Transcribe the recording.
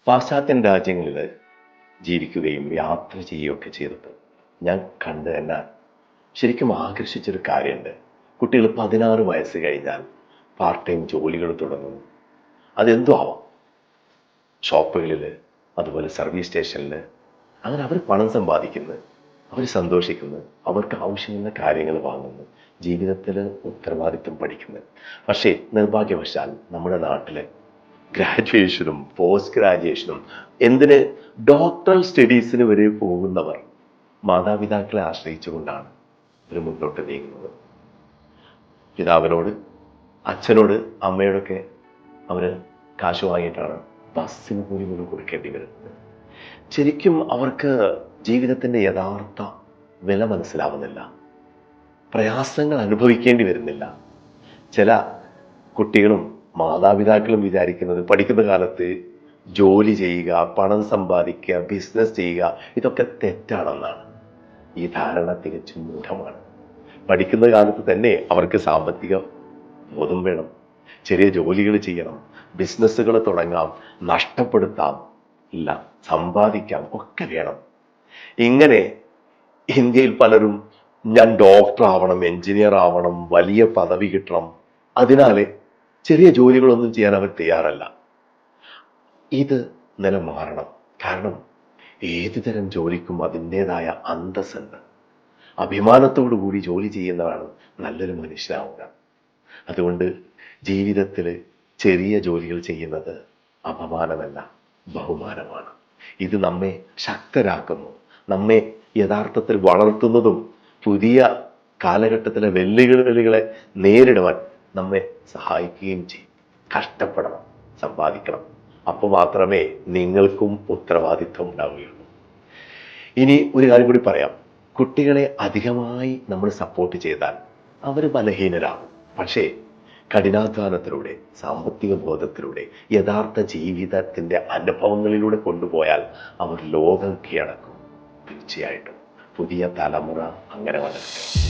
പാശ്ചാത്യൻ രാജ്യങ്ങളിൽ ജീവിക്കുകയും യാത്ര ചെയ്യുകയൊക്കെ ചെയ്തിട്ട് ഞാൻ കണ്ട് തന്നെ ശരിക്കും ആകർഷിച്ചൊരു കാര്യമുണ്ട്. കുട്ടികൾ 16 വയസ്സ് കഴിഞ്ഞാൽ പാർട്ട് ടൈം ജോലികൾ തുടങ്ങുന്നു. അതെന്തോ ആവാം, ഷോപ്പുകളിൽ, അതുപോലെ സർവീസ് സ്റ്റേഷനിൽ. അങ്ങനെ അവർ പണം സമ്പാദിക്കുന്നു, അവർ സന്തോഷിക്കുന്നു, അവർക്ക് ആവശ്യമുള്ള കാര്യങ്ങൾ വാങ്ങുന്നു, ജീവിതത്തിൽ ഉത്തരവാദിത്വം പഠിക്കുന്നു. പക്ഷേ നിർഭാഗ്യവശാൽ നമ്മുടെ നാട്ടിൽ ഗ്രാജുവേഷനും പോസ്റ്റ് ഗ്രാജുവേഷനും എന്തിന് ഡോക്ടറൽ സ്റ്റഡീസിന് വരെ പോകുന്നവർ മാതാപിതാക്കളെ ആശ്രയിച്ചുകൊണ്ടാണ് ഇവർ മുന്നോട്ട് നീങ്ങുന്നത്. പിതാവിനോട്, അച്ഛനോട്, അമ്മയോടൊക്കെ അവർ കാശ് വാങ്ങിയിട്ടാണ് ബസ്സിന് പോലും മുഴുവൻ കൊടുക്കേണ്ടി വരുന്നത്. ശരിക്കും അവർക്ക് ജീവിതത്തിൻ്റെ യഥാർത്ഥ വില മനസ്സിലാവുന്നില്ല, പ്രയാസങ്ങൾ അനുഭവിക്കേണ്ടി വരുന്നില്ല. ചില കുട്ടികളും മാതാപിതാക്കളും വിചാരിക്കുന്നത് പഠിക്കുന്ന കാലത്ത് ജോലി ചെയ്യുക, പണം സമ്പാദിക്കുക, ബിസിനസ് ചെയ്യുക, ഇതൊക്കെ തെറ്റാണെന്നാണ്. ഈ ധാരണ തികച്ചും മൂഢമാണ്. പഠിക്കുന്ന കാലത്ത് തന്നെ അവർക്ക് സാമ്പത്തിക ബോധം വേണം, ചെറിയ ജോലികൾ ചെയ്യണം, ബിസിനസ്സുകൾ തുടങ്ങാം, നഷ്ടപ്പെടുത്താം, ഇല്ല സമ്പാദിക്കാം, ഒക്കെ വേണം. ഇങ്ങനെ ഇന്ത്യയിൽ പലരും ഞാൻ ഡോക്ടർ ആവണം, എഞ്ചിനീയർ ആവണം, വലിയ പദവി കിട്ടണം, അതിനാൽ ചെറിയ ജോലികളൊന്നും ചെയ്യാൻ അവർ തയ്യാറല്ല. ഇത് നില മാറണം. കാരണം ഏതു തരം ജോലിക്കും അതിൻ്റെതായ അന്തസ്സുണ്ട്. അഭിമാനത്തോടു കൂടി ജോലി ചെയ്യുന്നതാണ് നല്ലൊരു മനുഷ്യനാവുക. അതുകൊണ്ട് ജീവിതത്തിൽ ചെറിയ ജോലികൾ ചെയ്യുന്നത് അപമാനമല്ല, ബഹുമാനമാണ്. ഇത് നമ്മെ ശക്തരാക്കുന്നു, നമ്മെ യഥാർത്ഥത്തിൽ വളർത്തുന്നതും പുതിയ കാലഘട്ടത്തിലെ വെല്ലുവിളികളെ നേരിടുവാൻ നമ്മെ സഹായിക്കുകയും ചെയ്യും. കഷ്ടപ്പെടണം, സമ്പാദിക്കണം, അപ്പോൾ മാത്രമേ നിങ്ങൾക്കും ഉത്തരവാദിത്വം ഉണ്ടാവുകയുള്ളൂ. ഇനി ഒരു കാര്യം കൂടി പറയാം. കുട്ടികളെ അധികമായി നമ്മൾ സപ്പോർട്ട് ചെയ്താൽ അവർ ബലഹീനരാകും. പക്ഷേ കഠിനാധ്വാനത്തിലൂടെ, സാമ്പത്തിക ബോധത്തിലൂടെ, യഥാർത്ഥ ജീവിതത്തിൻ്റെ അനുഭവങ്ങളിലൂടെ കൊണ്ടുപോയാൽ അവർ ലോകം കീഴടക്കും. തീർച്ചയായിട്ടും പുതിയ തലമുറ അങ്ങനെ വളരട്ടെ.